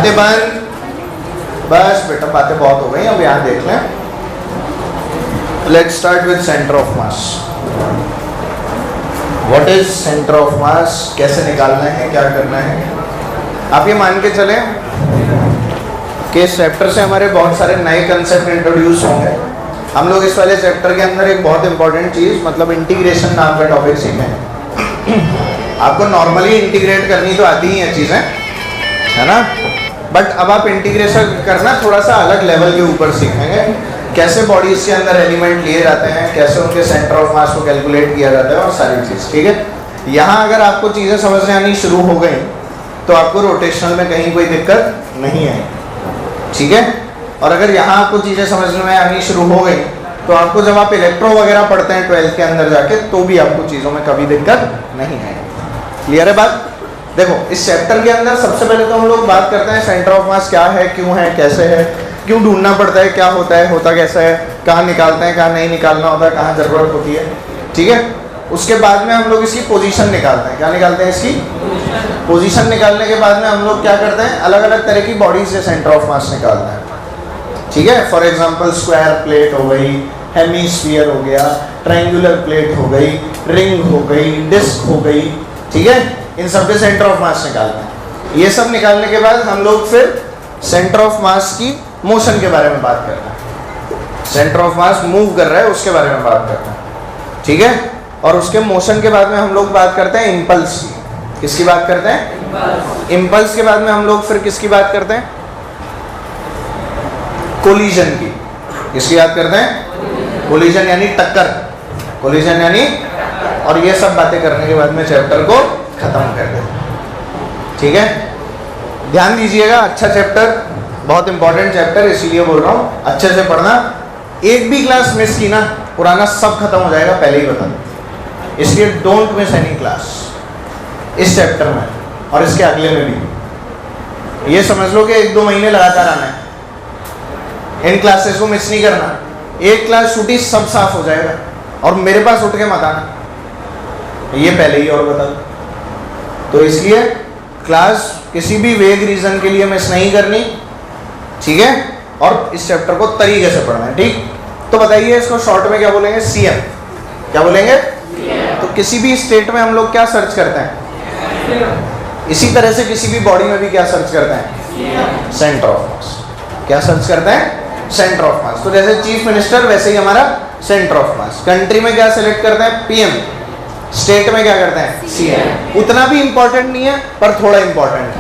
बातें बंद। बस बेटा बातें बहुत हो गई, अब यहाँ देख लें। Let's start with centre of mass. What is centre of मास, कैसे निकालना है, क्या करना है। आप ये मान के चलें कि इस चैप्टर से हमारे बहुत सारे नए कंसेप्ट इंट्रोड्यूस होंगे। हम लोग इस वाले चैप्टर के अंदर एक बहुत इंपॉर्टेंट चीज़ मतलब इंटीग्रेशन नाम का टॉपिक सीखें। आपको नॉर्मली इंटीग्रेट करनी तो आती ही है चीज़ें, है ना, बट अब आप इंटीग्रेशन करना थोड़ा सा अलग लेवल के ऊपर सीखेंगे। कैसे बॉडीज के अंदर एलिमेंट लिए जाते हैं, कैसे उनके सेंटर ऑफ मास को कैलकुलेट किया जाता है और सारी चीज़, ठीक है। यहाँ अगर आपको चीज़ें समझने आनी शुरू हो गई तो आपको रोटेशनल में कहीं कोई दिक्कत नहीं है, ठीक है। और अगर यहाँ आपको चीज़ें समझने में आनी शुरू हो गई तो आपको जब आप इलेक्ट्रो वगैरह पढ़ते हैं 12th के अंदर जाके तो भी आपको चीज़ों में कभी दिक्कत नहीं है। क्लियर है बात। देखो इस चैप्टर के अंदर सबसे पहले तो हम लोग बात करते हैं सेंटर ऑफ मास क्या है, क्यों है, कैसे है, क्यों ढूंढना पड़ता है, क्या होता है, होता कैसा है, कहाँ निकालते हैं, कहाँ नहीं निकालना होता है, कहाँ ज़रूरत होती है, ठीक है। उसके बाद में हम लोग इसकी पोजीशन निकालते हैं। क्या निकालते हैं? इसकी पोजीशन निकालने के बाद में हम लोग क्या करते हैं, अलग अलग तरह की बॉडीज से सेंटर ऑफ मास निकालते हैं, ठीक है। फॉर एग्जांपल स्क्वायर प्लेट हो गई, हेमीस्फीयर हो गया, ट्रायंगुलर प्लेट हो गई, रिंग हो गई, डिस्क हो गई, ठीक है। इन सब के सेंटर ऑफ मास निकालते हैं। ये सब निकालने के बाद हम लोग फिर सेंटर ऑफ मास की मोशन के बारे में बात करते हैं। सेंटर ऑफ मास मूव कर रहा है उसके बारे में बात करते हैं, ठीक है। और उसके मोशन के बाद में हम लोग बात करते हैं इम्पल्स की। किसकी बात करते हैं? इम्पल्स के बाद में हम लोग फिर किसकी बात करते हैं? कोलिजन की। किसकी बात करते हैं? कोलिजन यानी टक्कर, कोलिजन यानी, और ये सब बातें करने के बाद में चैप्टर को खत्म कर देते, ठीक है। ध्यान दीजिएगा, अच्छा चैप्टर, बहुत इंपॉर्टेंट चैप्टर, इसीलिए बोल रहा हूँ अच्छे से पढ़ना। एक भी क्लास मिस की ना पुराना सब खत्म हो जाएगा, पहले ही बता दूं। इसलिए डोंट मिस एनी क्लास इस चैप्टर में और इसके अगले में भी। ये समझ लो कि 1-2 महीने लगातार आना है, इन क्लासेस को मिस नहीं करना। एक क्लास छूटी सब साफ हो जाएगा और मेरे पास उठ के मत आना, ये पहले ही और बता दूं। तो इसलिए क्लास किसी भी वेग रीजन के लिए मिस नहीं करनी, ठीक है। और इस चैप्टर को तरीके से पढ़ना है, ठीक। तो बताइए इसको शॉर्ट में क्या बोलेंगे? सीएम। क्या बोलेंगे? तो किसी भी स्टेट में हम लोग क्या सर्च करते हैं? इसी तरह से किसी भी बॉडी में भी क्या सर्च करते हैं? सेंटर ऑफ मास। क्या सर्च करते हैं? सेंटर ऑफ मास। तो जैसे चीफ मिनिस्टर वैसे ही हमारा सेंटर ऑफ मास। कंट्री में क्या सेलेक्ट करते हैं? पीएम। स्टेट में क्या करते हैं? सीएम। उतना भी इंपॉर्टेंट नहीं है पर थोड़ा इंपॉर्टेंट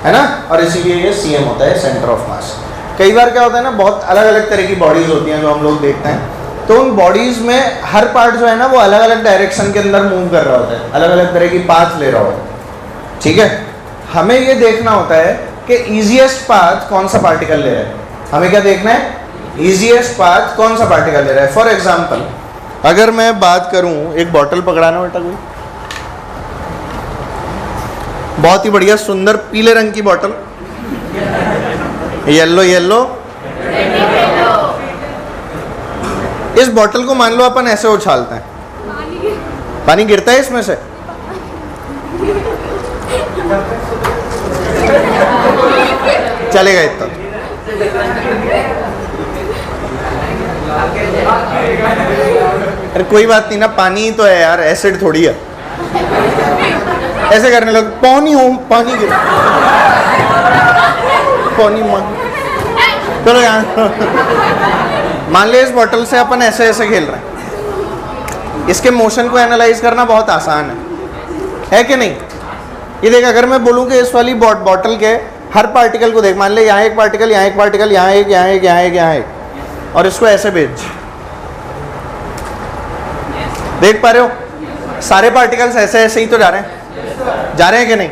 है ना। और इसीलिए ये सीएम होता है, सेंटर ऑफ मास। कई बार क्या होता है ना, बहुत अलग अलग तरह की बॉडीज होती हैं जो हम लोग देखते हैं, तो उन बॉडीज में हर पार्ट जो है ना वो अलग अलग डायरेक्शन के अंदर मूव कर रहा होता है, अलग अलग तरह की पाथ ले रहा होता है, ठीक है। हमें ये देखना होता है कि ईजीएस्ट पाथ कौन सा पार्टिकल ले रहा है। हमें क्या देखना है? ईजीएस्ट पाथ कौन सा पार्टिकल ले रहा है। फॉर एग्जाम्पल अगर मैं बात करूं, एक बॉटल पकड़ाना बेटा, कोई बहुत ही बढ़िया सुंदर पीले रंग की बॉटल, येलो येलो। इस बॉटल को मान लो अपन ऐसे उछालते हैं, पानी गिरता है इसमें से? चलेगा इतना। अरे कोई बात नहीं ना, पानी ही तो है यार, एसिड थोड़ी है। ऐसे करने लग, पानी हो, पानी गिर, पानी मान, चलो यार। मान ले इस बॉटल से अपन ऐसे ऐसे खेल रहे हैं, इसके मोशन को एनालाइज करना बहुत आसान है कि नहीं? ये देख, अगर मैं बोलूं कि इस वाली बॉटल के हर पार्टिकल को देख, मान ले यहाँ एक पार्टिकल, यहाँ एक पार्टिकल, यहाँ एक, यहाँ एक, यहाँ एक, यहाँ एक, और इसको ऐसे भेज, देख पा रहे हो? सारे पार्टिकल्स ऐसे ऐसे ही तो जा रहे हैं, जा रहे हैं कि नहीं?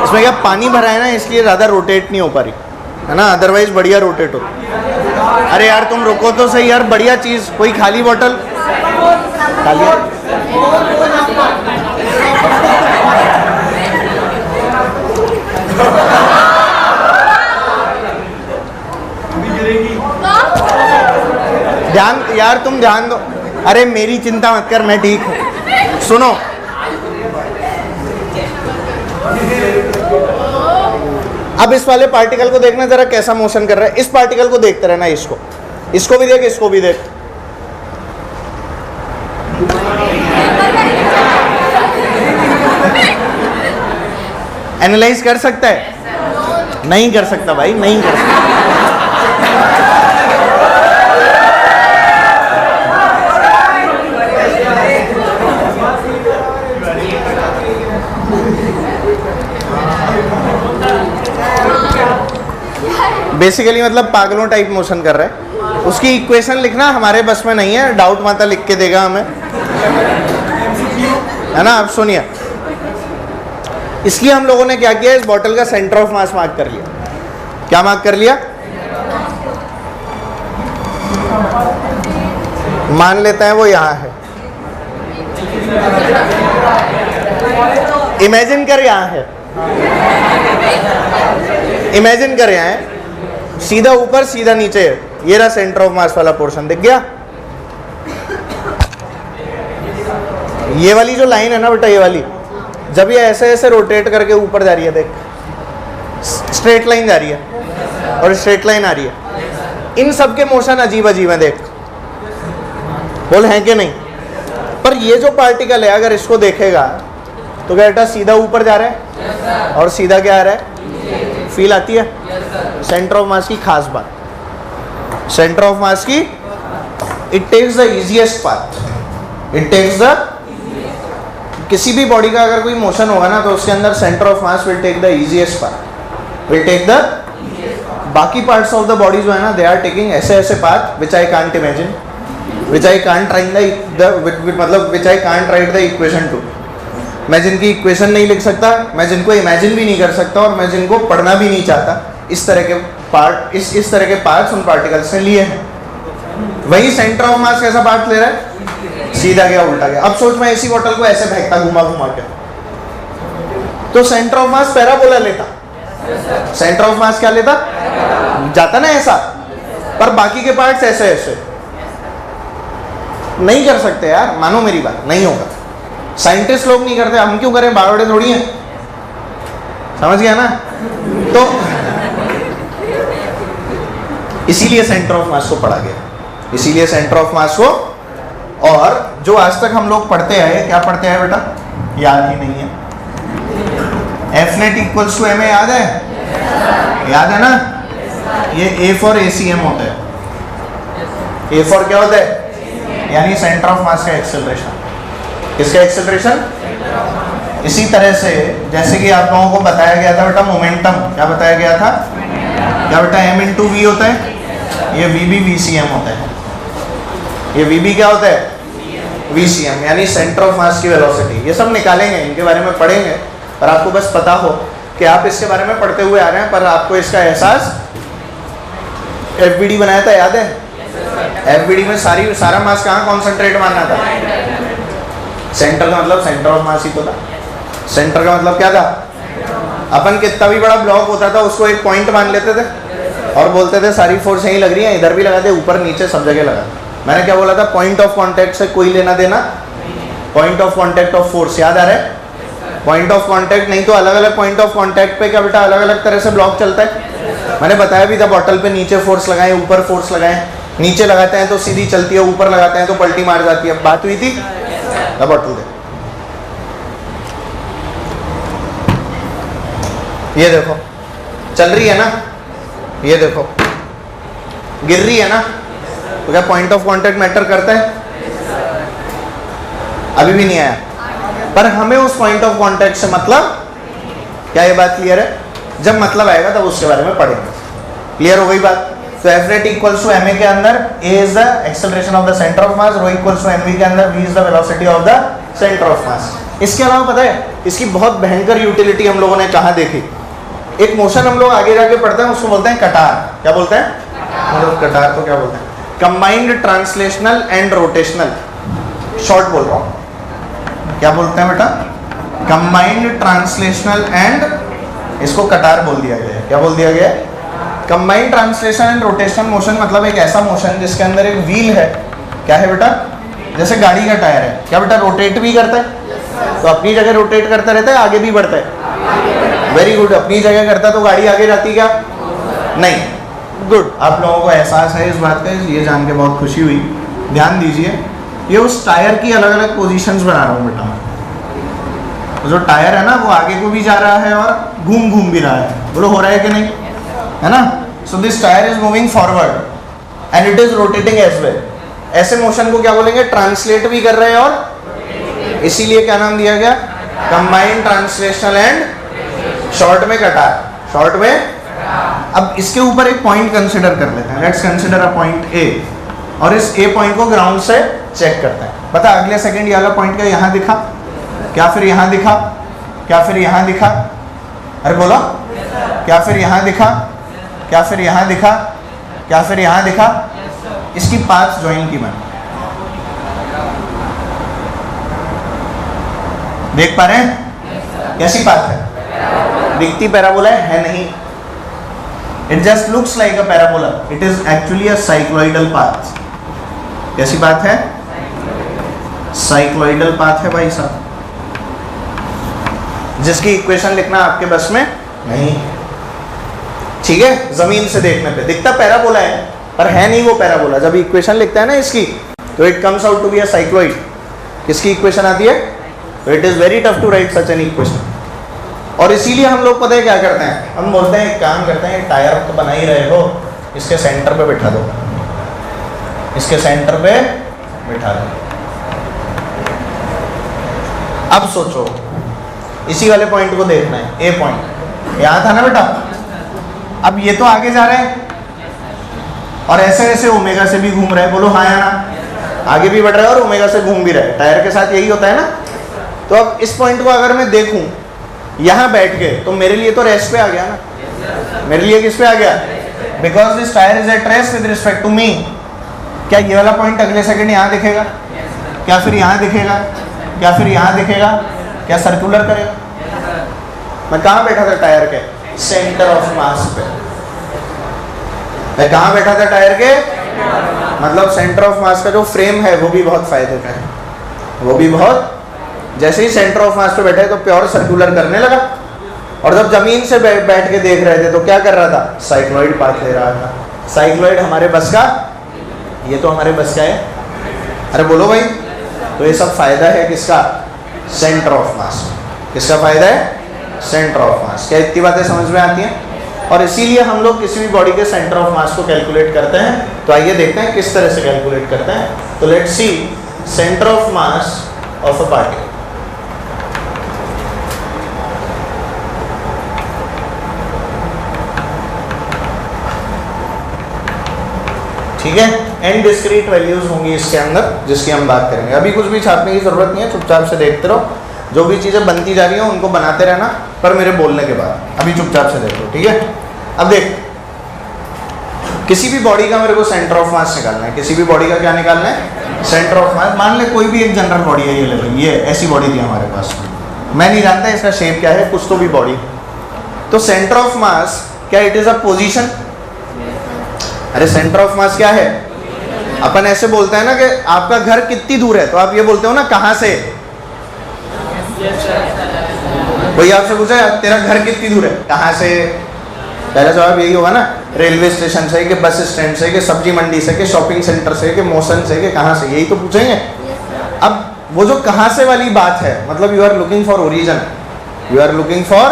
इसमें क्या पानी भरा है ना, इसलिए ज़्यादा रोटेट नहीं हो पा रही है ना, अदरवाइज बढ़िया रोटेट हो। अरे यार तुम रुको तो सही यार, बढ़िया चीज़, कोई खाली बॉटल खाली। ध्यान यार, तुम ध्यान दो। अरे मेरी चिंता मत कर, मैं ठीक हूँ। सुनो, अब इस वाले पार्टिकल को देखना जरा कैसा मोशन कर रहा है। इस पार्टिकल को देखते रहना, इसको भी देख, इसको भी देख। एनालाइज कर सकता है? नहीं कर सकता भाई, नहीं कर सकता। बेसिकली मतलब पागलों टाइप मोशन कर रहा है। उसकी इक्वेशन लिखना हमारे बस में नहीं है, डाउट माता लिख के देगा हमें, है ना। अब सुनिए, इसलिए हम लोगों ने क्या किया, इस बॉटल का सेंटर ऑफ मास मार्क कर लिया। क्या मार्क कर लिया? मान लेते हैं वो यहां है, इमेजिन कर यहां है, इमेजिन कर यहां है, सीधा ऊपर सीधा नीचे है। ये रहा सेंटर ऑफ मास वाला पोर्शन, दिख गया? ये वाली जो लाइन है ना बेटा, ये वाली जब ये ऐसे ऐसे रोटेट करके ऊपर जा रही है, देख स्ट्रेट लाइन जा रही है और स्ट्रेट लाइन आ रही है, इन सब के मोशन अजीब अजीब है, देख बोल है कि नहीं। पर ये जो पार्टिकल है अगर इसको देखेगा तो क्या बेटा सीधा ऊपर जा रहा है और सीधा क्या आ रहा है, फील आती है? सेंटर ऑफ मास की खास बात, सेंटर ऑफ मास की, it takes the easiest path, it takes the, किसी भी बॉडी का अगर कोई मोशन होगा ना तो उसके अंदर centre of mass will take the easiest path, will take the, बाकी पार्ट्स ऑफ द बॉडी जो है ना दे आर टेकिंग ऐसे ऐसे path which I can't imagine, which I can't write the, मतलब which I can't write the equation too. मैं जिनकी equation नहीं लिख सकता, मैं जिनको इमेजिन भी नहीं कर सकता और मैं जिनको पढ़ना भी नहीं चाहता, इस तरह के पार्ट, इस तरह के पार्ट्स उन पार्टिकल्स ने लिए हैं। वही सेंटर ऑफ मास कैसा पार्ट ले रहा है, सीधा गया उल्टा गया। अब सोच मैं इसी बॉटल को ऐसे फेंकता घुमा घुमा के, तो सेंटर ऑफ मास पैराबोला लेता, सेंटर ऑफ मास क्या लेता, जाता ना ऐसा, पर बाकी के पार्ट्स ऐसे ऐसे। नहीं कर सकते यार, मानो मेरी बात, नहीं होगा। साइंटिस्ट लोग नहीं करते, हम क्यों करें, बावड़े थोड़ी हैं, समझ गया ना। तो इसीलिए सेंटर ऑफ मास को पढ़ा गया, इसीलिए सेंटर ऑफ मास को। और जो आज तक हम लोग पढ़ते आए, क्या पढ़ते आए बेटा, याद ही नहीं है। F net equals to M A याद है, याद है ना। ये ए फॉर ACM होता है, ए फॉर क्या होता है, यानी सेंटर ऑफ मास का एक्सेलरेशन। किसका एक्सेलरेशन? इसी तरह से जैसे कि आप लोगों को बताया गया था बेटा मोमेंटम, क्या बताया गया था, क्या बेटा m इंटू वी होता है, ये VB VCM होता है, ये VB क्या होता है, VCM, यानी सेंटर ऑफ मास की वेलोसिटी। ये सब निकालेंगे, इनके बारे में पढ़ेंगे, पर आपको बस पता हो कि आप इसके बारे में पढ़ते हुए आ रहे हैं, पर आपको इसका एहसास, FBD बनाया था याद है, FBD में सारा मास कहाँ कॉन्सेंट्रेट मानना था, सेंटर का मतलब सेंटर ऑफ मास ही तो था। सेंटर का मतलब क्या था, अपन कितना भी बड़ा ब्लॉक होता था उसको एक पॉइंट मान लेते थे और बोलते थे सारी फोर्स यहीं लग रही है, इधर भी लगा दे, ऊपर नीचे सब जगह लगा। मैंने क्या बोला था, पॉइंट ऑफ कांटेक्ट से कोई लेना देना, point of contact of force, याद आ रहा है, पॉइंट ऑफ कांटेक्ट। नहीं तो अलग अलग पॉइंट ऑफ कांटेक्ट पे क्या बेटा अलग अलग तरह से ब्लॉक चलता है। मैंने बताया भी था, बॉटल पे नीचे फोर्स लगाएं, ऊपर फोर्स लगाएं, नीचे लगाते हैं तो सीधी चलती है, ऊपर लगाते हैं तो पलटी मार जाती है। बात हुई थी, बॉटल दे, ये देखो चल रही है ना, ये देखो गिर रही है ना, तो क्या पॉइंट ऑफ कांटेक्ट मैटर करता है? अभी भी नहीं आया, पर हमें उस पॉइंट ऑफ कांटेक्ट से मतलब क्या, ये बात क्लियर है? जब मतलब आएगा तब उसके बारे में पढ़ेंगे। क्लियर हो गई बात? तो F net equals to ma के अंदर a is the acceleration of the centre of mass, rho equals to mv के अंदर v is the velocity of the centre of mass. इसके अलावा पता है इसकी बहुत भयंकर यूटिलिटी हम लोगों ने कहाँ देखी? एक मोशन हम लोग आगे जाके पढ़ते हैं, उसको बोलते हैं कटार। क्या बोलते हैं? मतलब कटार को क्या बोलते हैं? Combined translational and rotational, short बोल रहा हूँ। क्या बोलते हैं बेटा? कंबाइंड ट्रांसलेशनल एंड, इसको कटार बोल दिया गया है। क्या बोल दिया गया है? Combined translation and rotational motion मतलब एक ऐसा मोशन जिसके अंदर एक व्हील है। क्या है बेटा? जैसे गाड़ी का टायर है, क्या बेटा रोटेट भी करता है? तो अपनी जगह रोटेट करता रहता है, आगे भी बढ़ता है। वेरी गुड, अपनी जगह करता तो गाड़ी आगे जाती क्या? नहीं। गुड, आप लोगों को एहसास है इस बात का, ये जान के बहुत खुशी हुई। ध्यान दीजिए, ये उस टायर की अलग अलग पोजीशंस बना रहा हूँ बेटा। जो टायर है ना वो आगे को भी जा रहा है और घूम भी रहा है। बोलो हो रहा है कि नहीं, है ना? So this tyre is moving forward and it is rotating as well. ऐसे मोशन को क्या बोलेंगे? ट्रांसलेट भी कर रहे हैं, और इसीलिए क्या नाम दिया गया? कंबाइंड ट्रांसलेशनल एंड शॉर्ट में कटार, शॉर्ट में। अब इसके ऊपर एक पॉइंट कंसिडर कर लेते हैं। Let's consider a point A, और इस ए पॉइंट को ग्राउंड से चेक करते हैं। पता अगले सेकंड ये वाला पॉइंट क्या यहाँ दिखा, क्या फिर यहाँ दिखा, क्या फिर यहाँ दिखा? अरे बोलो, क्या फिर यहाँ दिखा, क्या फिर यहाँ दिखा, क्या फिर यहाँ दिखा? इसकी पाथ ज्वाइन की मैंने, देख पा रहे हैं कैसी पाथ है? दिखती पैराबोला है नहीं। It just looks like a parabola, it is actually a cycloidal path. कैसी बात है? साइक्लॉइडल पाथ है भाई साहब, जिसकी इक्वेशन लिखना आपके बस में नहीं। ठीक है, जमीन से देखने पे दिखता पैराबोला है, पर है नहीं वो पैराबोला। जब इक्वेशन लिखता है ना इसकी, तो it comes out to be a cycloid. किसकी इक्वेशन आती है? तो it is very tough to write such an equation. और इसीलिए हम लोग पता है क्या करते हैं? हम बोलते हैं एक काम करते हैं, टायर तो बना ही रहे हो, इसके सेंटर पे बिठा दो, इसके सेंटर पे बिठा दो। अब सोचो, इसी वाले पॉइंट को देखना है, ए पॉइंट यहाँ था ना बेटा। अब ये तो आगे जा रहे हैं और ऐसे ऐसे ओमेगा से भी घूम रहे हैं। बोलो हाँ या ना? आगे भी बढ़ रहा है और ओमेगा से घूम भी रहा है। टायर के साथ यही होता है ना। तो अब इस पॉइंट को अगर मैं देखूं यहाँ बैठ के, तो मेरे लिए तो रेस्ट पे आ गया ना। मेरे लिए किस पे आ गया? Because this tyre is at rest with respect to me. क्या ये वाला पॉइंट अगले सेकंड यहाँ दिखेगा? क्या फिर यहाँ दिखेगा? क्या फिर यहाँ दिखेगा? क्या सर्कुलर करेगा? मैं कहाँ बैठा था टायर के? सेंटर ऑफ मास पे। मैं कहाँ बैठा था टायर के? मतलब सेंटर ऑफ मास का जो फ्रेम है वो भी बहुत फायदे का है, वो भी बहुत। जैसे ही सेंटर ऑफ मास पे बैठे तो प्योर सर्कुलर करने लगा, और जब जमीन से बैठ के देख रहे थे तो क्या कर रहा था? साइक्लॉइड पाथ ले रहा था। साइक्लॉइड हमारे बस का, ये तो हमारे बस का है। अरे बोलो भाई, तो ये सब फायदा है किसका? सेंटर ऑफ मास। किसका फायदा है? सेंटर ऑफ मास। क्या इतनी बातें समझ में आती हैं? और इसीलिए हम लोग किसी भी बॉडी के सेंटर ऑफ मास को कैलकुलेट करते हैं। तो आइए देखते हैं किस तरह से कैलकुलेट करते हैं। तो let's see centre of mass of a particle. ठीक है, एन डिस्क्रीट वैल्यूज होंगी इसके अंदर जिसकी हम बात करेंगे। अभी कुछ भी छापने की जरूरत नहीं है, चुपचाप से देखते रहो। जो भी चीज़ें बनती जा रही हैं उनको बनाते रहना, पर मेरे बोलने के बाद। अभी चुपचाप से देखो, ठीक है? अब देख, किसी भी बॉडी का मेरे को सेंटर ऑफ मास निकालना है। किसी भी बॉडी का क्या निकालना है? सेंटर ऑफ मास। मान ले कोई भी एक जनरल बॉडी है, ये ले लो, ये ऐसी बॉडी थी हमारे पास। मैं नहीं जानता इसका शेप क्या है, कुछ तो भी बॉडी। तो सेंटर ऑफ मास क्या? It is a position. अरे सेंटर ऑफ मास क्या है? अपन ऐसे बोलते हैं ना कि आपका घर कितनी दूर है, तो आप ये बोलते हो ना कहाँ से। कोई आपसे पूछा तेरा घर कितनी दूर है, कहाँ से? पहला जवाब यही होगा ना, रेलवे स्टेशन से, कि बस स्टैंड से, कि सब्जी मंडी से, कि शॉपिंग सेंटर से, कि मौसम से, कि कहाँ से, यही तो पूछेंगे। अब वो जो कहाँ से वाली बात है, मतलब you are looking for origin, you are looking for.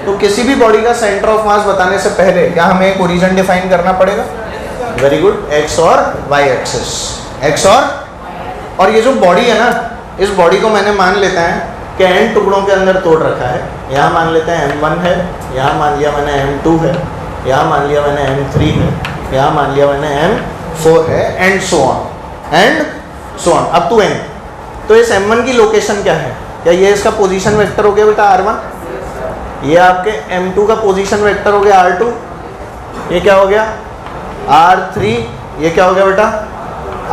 तो किसी भी बॉडी का सेंटर ऑफ मास बताने से पहले क्या हमें एक ओरिजिन डिफाइन करना पड़ेगा? वेरी गुड, एक्स और वाई एक्सिस। एक्स और ये जो बॉडी है ना, इस बॉडी को मैंने मान लेता है कि n टुकड़ों के अंदर तोड़ रखा है। यहाँ मान लेते हैं m1 है, यहाँ मान लिया मैंने m2 है, यहाँ मान लिया मैंने m3 है, यहाँ मान लिया मैंने m4 है, and so on up to n। तो इस m1 की लोकेशन क्या है? क्या ये इसका पोजीशन वेक्टर हो गया बेटा r1? ये आपके m2 का पोजीशन वेक्टर हो गया r2? ये क्या हो गया r3? ये क्या हो गया बेटा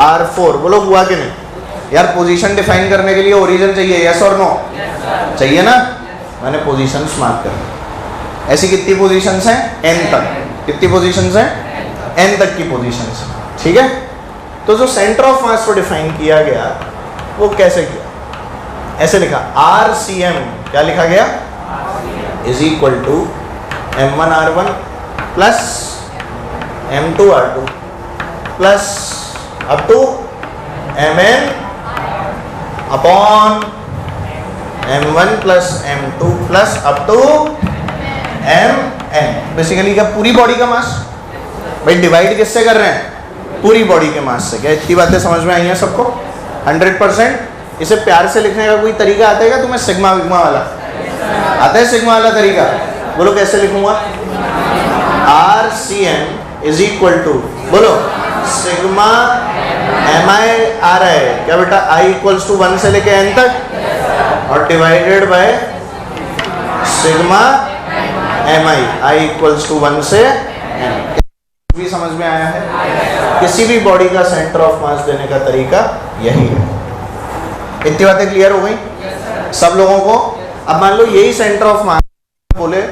r4? बोलो हुआ कि नहीं? यार पोजीशन डिफाइन करने के लिए ओरिजिन चाहिए, यस और नो? चाहिए ना? मैंने पोजीशंस मार्क कर। ऐसी कितनी पोजीशंस हैं? n तक। कितनी पोजीशंस हैं? n तक की पोजीशंस। ठीक है, तो जो सेंटर ऑफ मास को डिफाइन किया गया वो कैसे किया? ऐसे लिखा RCM। क्या लिखा गया? Is equal to m1r1 plus m2r2 plus up to mn upon m1 plus m2 plus up to mn। Basically क्या पूरी बॉडी का मास? भाई डिवाइड किससे कर रहे हैं? पूरी बॉडी के मास से। क्या इतनी बातें समझ में आई हैं सबको? 100%। इसे प्यार से लिखने का कोई तरीका आता है क्या तुम्हें? सिग्मा विग्मा वाला आता है? सिग्मा वाला तरीका बोलो कैसे लिखूंगा? RCM इज इक्वल टू, बोलो, सिग्मा MI आ रहा है क्या बेटा? I इक्वल्स टू 1 से लेके n तक और divided by sigma MI, I equals to 1 से n। भी समझ में आया है? किसी भी बॉडी का सेंटर ऑफ मास देने का तरीका यही है। इतनी बातें क्लियर हो गई सब लोगों को? अब मान लो यही सेंटर ऑफ मास बोले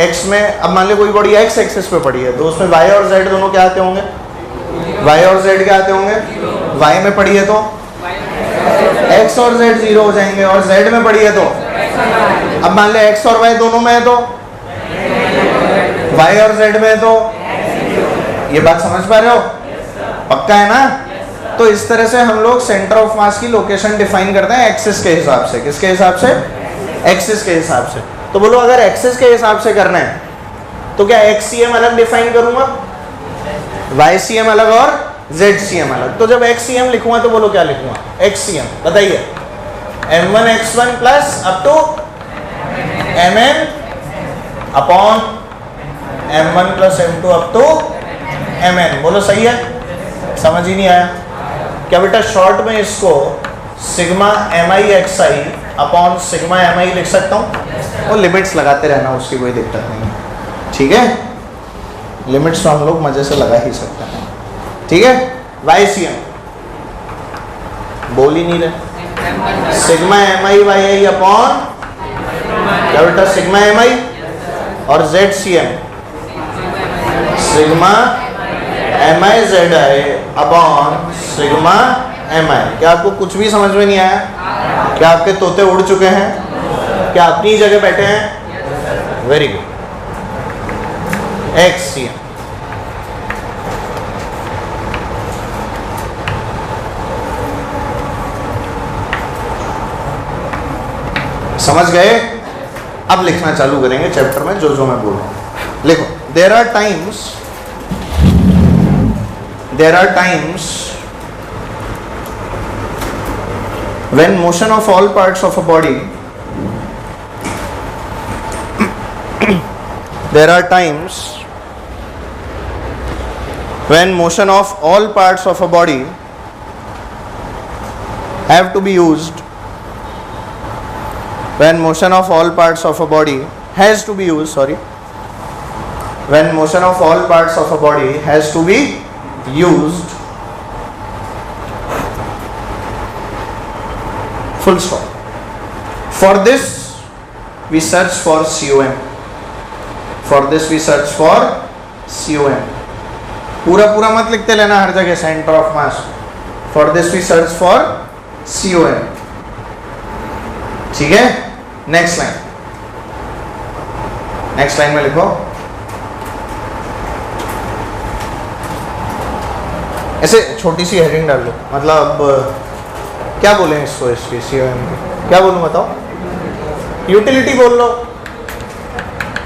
x में, अब मान लो कोई बॉडी x एक्सिस पे पड़ी है तो उसमें y और z दोनों क्या आते होंगे? y और z क्या आते होंगे? y में पड़ी है तो x और z 0 हो जाएंगे और z में पड़ी है तो, अब मान लो x और y दोनों में है तो y और z में है तो, ये बात समझ पा रहे हो? पक्का है ना? तो इस तरह से हम लोग सेंटर ऑफ मास की लोकेशन डिफाइन करते हैं एक्सिस के हिसाब से। किसके हिसाब से? एक्सिस के हिसाब से। तो बोलो अगर एक्सिस के हिसाब से करना है तो क्या XCM अलग डिफाइन करूंगा, YCM अलग और ZCM अलग। तो जब XCM लिखूंगा तो बोलो क्या लिखूंगा? XCM बताइए, m1 x1 plus up to mn upon m1 plus m2 up to mn। बोलो सही है? समझ ही नहीं आया क्या बेटा? शॉर्ट में इसको sigma MI XI upon sigma MI लिख सकता हूँ। और लिमिट्स लगाते रहना, उसकी कोई दिक्कत नहीं है, ठीक है? लिमिट्स तो हम लोग मजे से लगा ही सकते हैं, ठीक है? YCM बोल ही नहीं रहे, सिग्मा MI YI अपॉन क्या बेटा? सिग्मा MI और ZCM sigma MI ZI upon sigma MI। क्या आपको कुछ भी समझ में नहीं आया? क्या आपके तोते उड़ चुके हैं? क्या अपनी जगह बैठे हैं? Very good. XCM समझ गए? अब लिखना चालू करेंगे चैप्टर में जो मैं बोल रहा हूं। लिखो, there are times when motion of all parts of a body there are times when motion of all parts of a body have to be used, when motion of all parts of a body has to be used, when motion of all parts of a body has to be used, full stop. For this we search for COM. For this we search for COM. पूरा मत लिखते लेना हर जगह centre of mass. For this we search for COM, ठीक है? Next line में लिखो, ऐसे छोटी सी हेडिंग डाल लो, मतलब क्या बोलें इसको, इसकी COM की क्या बोलूं बताओ? यूटिलिटी बोल लो।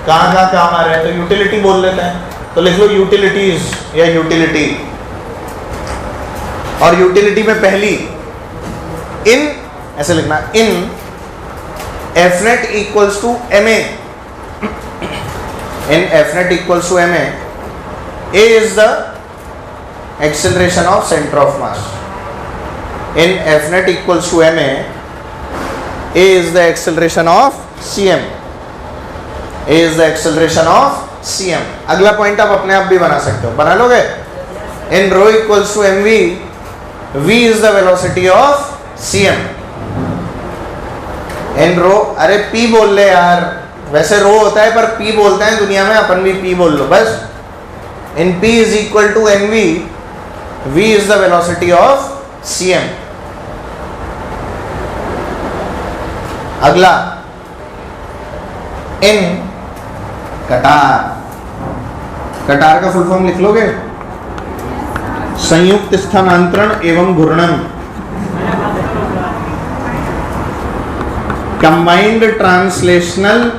कहाँ काम आ रहा है तो यूटिलिटी बोल लेते हैं, तो लिख लो यूटिलिटीज या यूटिलिटी। और यूटिलिटी में पहली इन ऐसे लिखना, इन F net equals to MA, in F net equals to MA, A is the acceleration of center of mass. In F net equals to MA, A is the acceleration of CM. A is the acceleration of CM. अगला point आप अपने आप भी बना सकते हो, बना लोगे? In rho equals to mv, v is the velocity of CM. In rho, अरे p बोल ले यार, वैसे रो होता है पर p बोलते हैं दुनिया में, अपन भी p बोल लो बस। In p is equal to mv, v is the velocity of CM. अगला, in कटार। कटार का फुल फॉर्म लिख लोगे? संयुक्त स्थानांतरण एवं घूर्णन, कंबाइंड ट्रांसलेशनल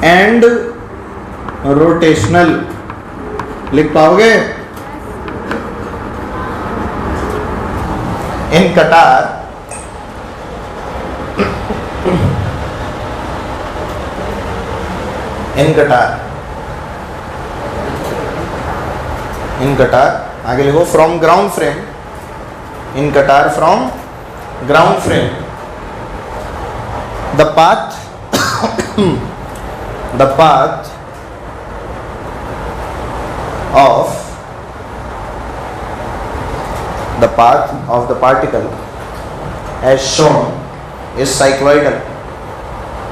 एंड रोटेशनल। लिख पाओगे? इन कटार इन कटार आगे लिखो फ्रॉम ग्राउंड फ्रेम, इन कटार from ground frame the path of the particle as shown is cycloidal.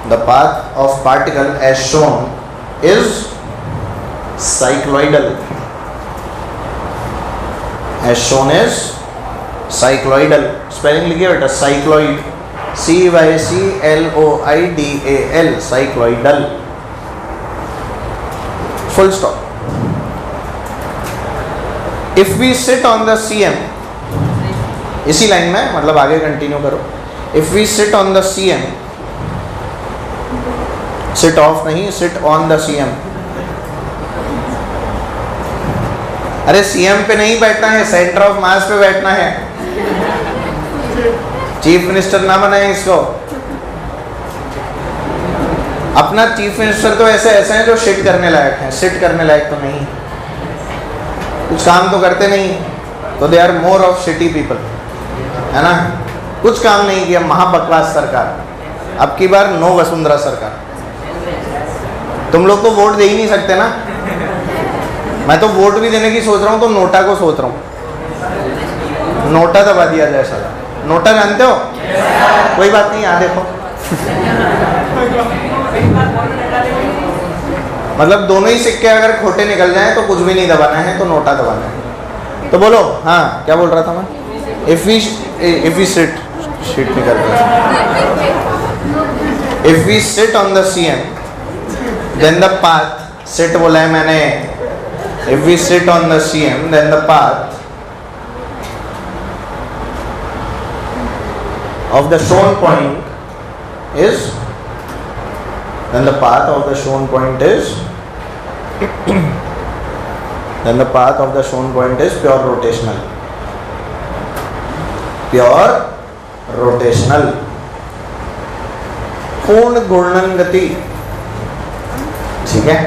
The path of particle as shown is cycloidal. As shown is cycloidal. Spelling लिखिए बेटा, cycloid, CYCLOIDAL, cycloidal. Full stop. If we sit on the CM, इसी line में, मतलब आगे continue करो. If we sit on the CM, sit off नहीं, sit on the CM. अरे CM पे नहीं बैठना है, सेंटर ऑफ मास पे बैठना है. चीफ मिनिस्टर ना बनाए इसको. अपना चीफ मिनिस्टर तो ऐसे हैं जो शिट करने लायक हैं, सिट करने लायक तो नहीं, कुछ काम तो करते नहीं, तो they are more of shitty people, है ना. कुछ काम नहीं किया, महाबकवास सरकार. अब की बार नो वसुंधरा सरकार. तुम लोग तो वोट दे ही नहीं सकते ना. मैं तो वोट भी देने की सोच रहा हूँ, तो नोटा को सोच रहा हूँ, नोटा दबा दिया जाए साला. नोटा जानते हो? कोई बात नहीं, यहाँ देखो. मतलब दोनों ही सिक्के अगर खोटे निकल जाएं तो कुछ भी नहीं दबाना है, तो नोटा दबाना है. तो बोलो, हाँ क्या बोल रहा था मैं? इफ वी सिट निकल गया. If we sit on the CM then the path, sit बोला है मैंने. If we sit on the CM then the path of the shown point is, then the path of the shown point is then the path of the shown point is pure rotational. पूर्ण घूर्णन गति, ठीक है.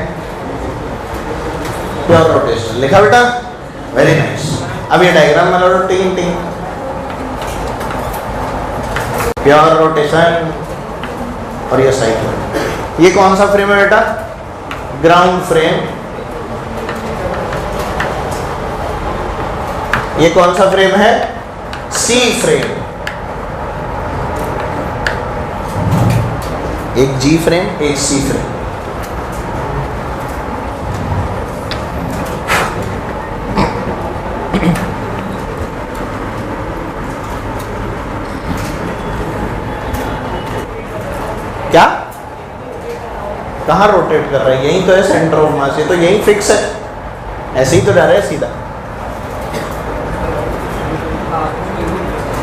Pure rotational लिखा बेटा, very nice. अब ये diagram बना लो, टिंग टिंग. प्योर रोटेशन और ये साइक्लोइड. ये कौन सा फ्रेम है बेटा? Ground frame. ये कौन सा फ्रेम है? C frame. एक G फ्रेम, एक C फ्रेम. क्या? कहाँ रोटेट कर रहा है? यही तो है सेंटर ऑफ मास. ये तो यही फिक्स है, ऐसे ही तो जा रहा है सीधा.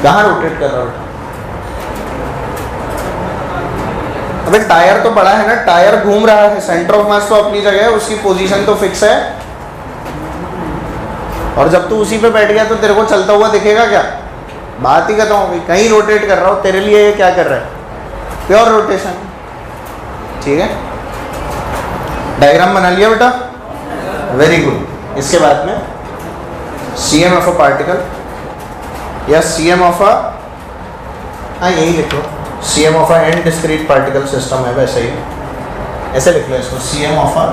कहाँ रोटेट कर रहा है? अबे टायर तो बड़ा है ना, टायर घूम रहा है, सेंटर ऑफ मास तो अपनी जगह है, उसकी पोजीशन तो फिक्स है. और जब तू उसी पे बैठ गया तो तेरे को चलता हुआ दिखेगा क्या? बात ही करता हूँ, कहीं रोटेट कर रहा हूँ, तेरे लिए ये क्या कर रहा है? Pure rotation. ठीक है, डायग्राम बना लिया बेटा, वेरी गुड. इसके बाद में CM ऑफ अ पार्टिकल या CM ऑफ अ, हाँ यही लिख लो, CM of a and discrete particle system है, वैसे ही ऐसे लिख लो इसको, CM of a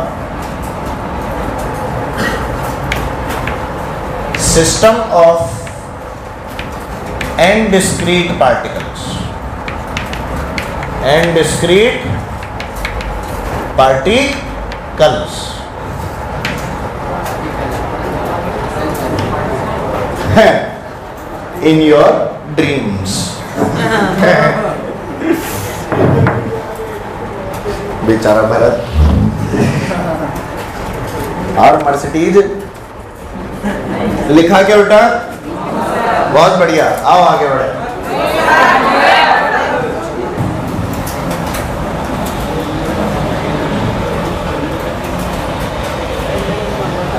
system of and discrete particles. And discrete particles in your dreams. बेचारा भरत. और मर्सिडीज लिखा क्या बेटा? बहुत बढ़िया, आओ आगे बढ़े।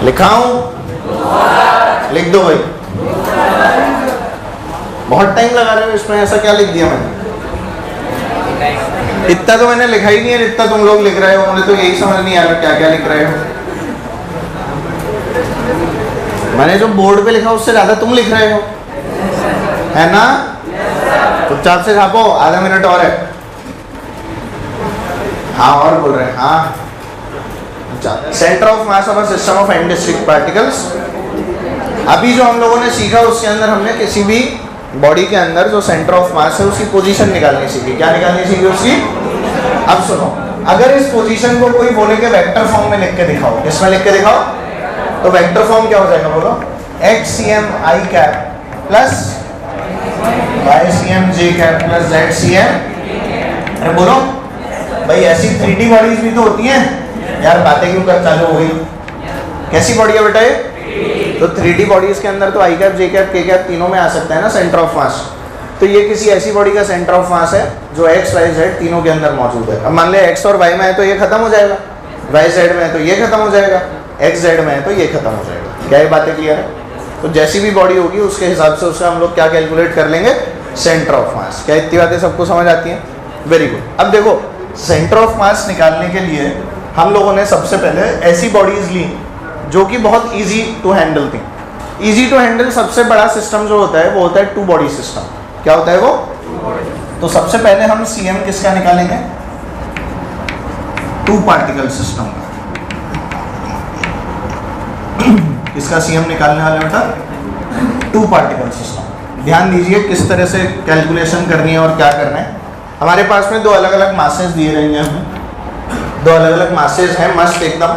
लिखाऊं? लिख दो भाई। बहुत टाइम लगा रहे हो इसमें, ऐसा क्या लिख दिया मैंने? इतना तो मैंने लिखा ही नहीं है, इतना तुम लोग लिख रहे हो। मुझे तो यही समझ नहीं आ रहा क्या क्या लिख रहे हो। मैंने जो बोर्ड पे लिखा उससे ज्यादा तुम लिख रहे हो, है ना? चुपचाप से छापो, आधा मिनट और है। हाँ और बोल रहे हैं। हाँ, centre of mass of system of and district particles. अभी जो हम लोगों ने सीखा उसके अंदर हमने किसी भी बॉडी के अंदर जो सेंटर ऑफ मास है उसकी पोजीशन निकालनी सीखी। क्या निकालनी सीखी उसकी? अब सुनो, अगर इस पोजीशन को कोई बोले कि वेक्टर फॉर्म में लिख के दिखाओ, किसमें लिख के दिखाओ, तो वेक्टर फॉर्म क्या हो जाएगा बोलो? XCM I cap plus YCM J cap plus ZCM। अरे बोलो भाई, ऐसी 3D बॉडीज भी तो होती हैं यार। बातें क्यों कर चालू हो गई? कैसी बॉडी है बेटा ये? तो 3D बॉडीज के अंदर तो I cap, J cap, K cap तीनों में आ सकता है ना सेंटर ऑफ मास। तो ये किसी ऐसी बॉडी का सेंटर ऑफ मास है जो X, Y, Z तीनों के अंदर मौजूद है। अब मान ले X और Y में है तो ये खत्म हो जाएगा, Y, Z में है तो ये खत्म हो जाएगा, X, Z में है तो ये खत्म हो जाएगा। क्या ये बातें क्लियर है? तो जैसी भी बॉडी होगी उसके हिसाब से उसका हम लोग क्या कैलकुलेट कर लेंगे? सेंटर ऑफ मास। क्या इतनी बातें सबको समझ आती हैं? Very good. अब देखो, सेंटर ऑफ मास निकालने के लिए हम लोगों ने सबसे पहले ऐसी बॉडीज ली जो कि बहुत इजी टू हैंडल थी। इजी टू हैंडल सबसे बड़ा सिस्टम जो होता है वो होता है टू बॉडी सिस्टम। क्या होता है वो? तो सबसे पहले हम CM किसका निकालेंगे? टू पार्टिकल सिस्टम का। किसका CM निकालने वाले बेटा? Two particle system. ध्यान दीजिए किस तरह से कैलकुलेशन करनी है और क्या करना है। हमारे पास में दो अलग अलग मासेस दिए रहेंगे हमें, दो अलग अलग मासेस हैं मस्त एकदम,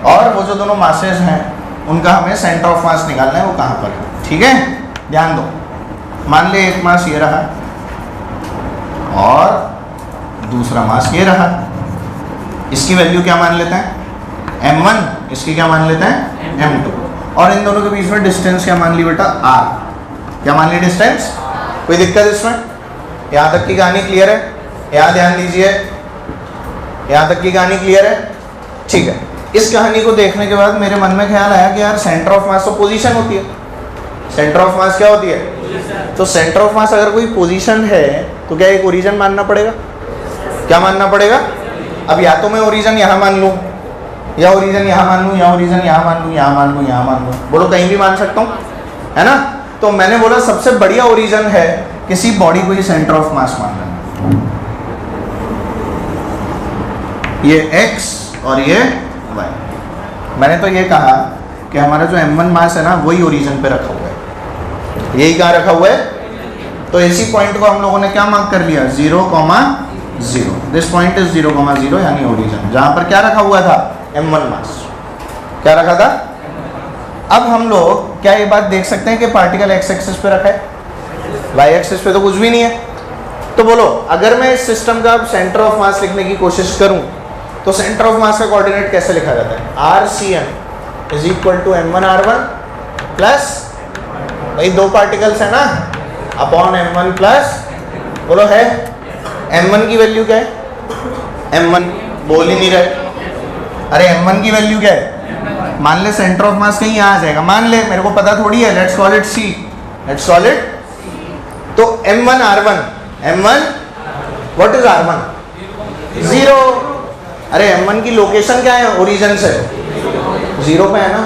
और वो जो दोनों मासेस हैं उनका हमें सेंटर ऑफ मास निकालना है, वो कहाँ पर है। ठीक है, ध्यान दो। मान ले एक मास ये रहा और दूसरा मास ये रहा। इसकी वैल्यू क्या मान लेते हैं? M1। इसकी क्या मान लेते हैं? M2। और इन दोनों के बीच में डिस्टेंस क्या मान ली बेटा? R। क्या मान ली? डिस्टेंस। कोई दिक्कत इसमें? यहाँ तक की कहानी क्लियर है? यहाँ ध्यान दीजिए, यहाँ तक की कहानी क्लियर है? ठीक है। इस कहानी को देखने के बाद मेरे मन में ख्याल आया कि यार सेंटर ऑफ मास तो पोजीशन होती है। सेंटर ऑफ मास क्या होती है? तो सेंटर ऑफ मास अगर कोई पोजीशन है तो क्या एक ओरिजिन मानना पड़ेगा? क्या मानना पड़ेगा? अब या तो मैं ओरिजिन यहाँ मान लूँ, या ओरिजिन यहाँ मान लूँ, या ओरिजिन यहाँ मान लूँ, यहाँ मान लूँ, यहाँ मान लूँ। बोलो कहीं भी मान सकता हूँ, है ना? तो मैंने बोला सबसे बढ़िया ओरिजिन है किसी बॉडी को ये सेंटर ऑफ मास मान लेना। ये X और ये Y। मैंने तो ये कहा कि हमारा जो M1 मास है ना वही ओरिजिन पे रखा हुआ है। यही कहाँ रखा हुआ है? तो इसी पॉइंट को हम लोगों ने क्या मार्क कर लिया? 0,0। दिस पॉइंट इज 0,0 यानी ओरिजिन, जहां पर क्या रखा हुआ था? M1 मास। क्या रखा था? अब हम लोग क्या ये बात देख सकते हैं कि पार्टिकल X एक्सिस पे रखा है, Y एक्सिस पे तो कुछ भी नहीं है। तो बोलो अगर मैं इस सिस्टम का सेंटर ऑफ मास लिखने की कोशिश करूं तो सेंटर ऑफ मास का कोऑर्डिनेट कैसे लिखा जाता है? RCM is equal to M1R1 plus, भाई दो पार्टिकल्स है ना, अपॉन M1 प्लस, बोलो है M1 की वैल्यू क्या है? M1 बोल ही नहीं रहे। अरे M1 की वैल्यू क्या है? मान ले सेंटर ऑफ मास कहीं यहाँ आ जाएगा, मान ले, मेरे को पता थोड़ी है। Let's call it C, let's call it. तो M1R1, M1 what is R1? 0। अरे M1 की लोकेशन क्या है ओरिजिन से? 0 पे है ना?